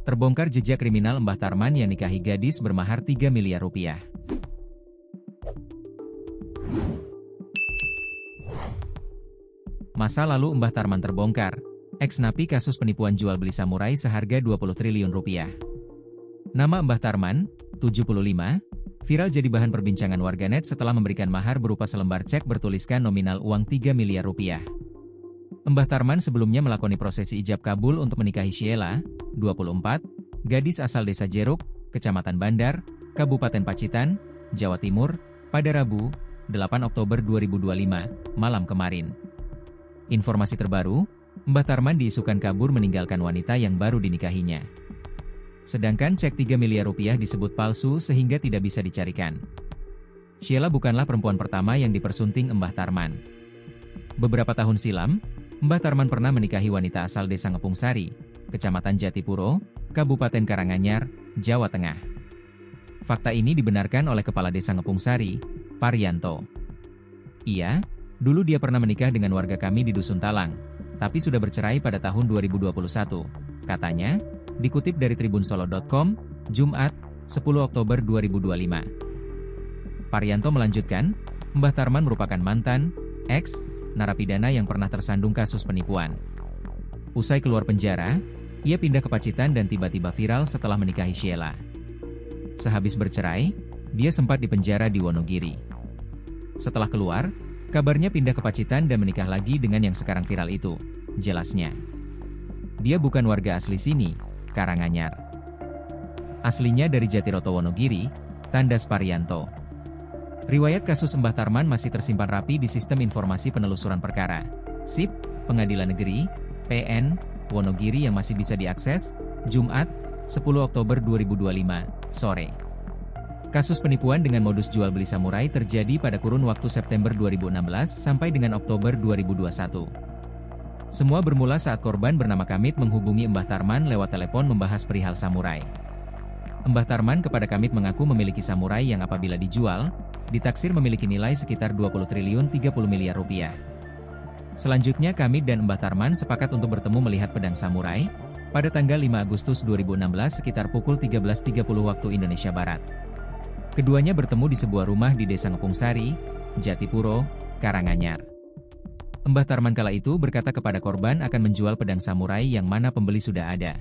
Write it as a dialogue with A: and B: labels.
A: Terbongkar jejak kriminal Mbah Tarman yang nikahi gadis bermahar 3 miliar rupiah. Masa lalu Mbah Tarman terbongkar, ex-napi kasus penipuan jual beli samurai seharga 20 triliun rupiah. Nama Mbah Tarman, 75, viral jadi bahan perbincangan warganet setelah memberikan mahar berupa selembar cek bertuliskan nominal uang 3 miliar rupiah. Mbah Tarman sebelumnya melakoni prosesi ijab kabul untuk menikahi Sheila, 24, gadis asal desa Jeruk, Kecamatan Bandar, Kabupaten Pacitan, Jawa Timur, pada Rabu, 8 Oktober 2025, malam kemarin. Informasi terbaru, Mbah Tarman diisukan kabur meninggalkan wanita yang baru dinikahinya. Sedangkan cek 3 miliar rupiah disebut palsu sehingga tidak bisa dicarikan. Sheila bukanlah perempuan pertama yang dipersunting Mbah Tarman. Beberapa tahun silam, Mbah Tarman pernah menikahi wanita asal desa Ngepung Sari, Kecamatan Jatipuro, Kabupaten Karanganyar, Jawa Tengah. Fakta ini dibenarkan oleh Kepala Desa Ngepung Sari, Parianto. Iya, dulu dia pernah menikah dengan warga kami di Dusun Talang, tapi sudah bercerai pada tahun 2021, katanya, dikutip dari tribunsolo.com, Jumat, 10 Oktober 2025. Parianto melanjutkan, Mbah Tarman merupakan mantan, ex, narapidana yang pernah tersandung kasus penipuan. Usai keluar penjara, ia pindah ke Pacitan dan tiba-tiba viral setelah menikahi Sheila. Sehabis bercerai, dia sempat dipenjara di Wonogiri. Setelah keluar, kabarnya pindah ke Pacitan dan menikah lagi dengan yang sekarang viral itu, jelasnya. Dia bukan warga asli sini, Karanganyar. Aslinya dari Jatiroto Wonogiri, tandas Parianto. Riwayat kasus Mbah Tarman masih tersimpan rapi di Sistem Informasi Penelusuran Perkara, SIP, Pengadilan Negeri, PN, Wonogiri yang masih bisa diakses, Jumat, 10 Oktober 2025, sore. Kasus penipuan dengan modus jual beli samurai terjadi pada kurun waktu September 2016 sampai dengan Oktober 2021. Semua bermula saat korban bernama Kamit menghubungi Mbah Tarman lewat telepon membahas perihal samurai. Mbah Tarman kepada Kamit mengaku memiliki samurai yang apabila dijual, ditaksir memiliki nilai sekitar 20 triliun 30 miliar rupiah. Selanjutnya Kamit dan Mbah Tarman sepakat untuk bertemu melihat pedang samurai, pada tanggal 5 Agustus 2016 sekitar pukul 13.30 waktu Indonesia Barat. Keduanya bertemu di sebuah rumah di Desa Ngepung Sari, Jatipuro, Karanganyar. Mbah Tarman kala itu berkata kepada korban akan menjual pedang samurai yang mana pembeli sudah ada.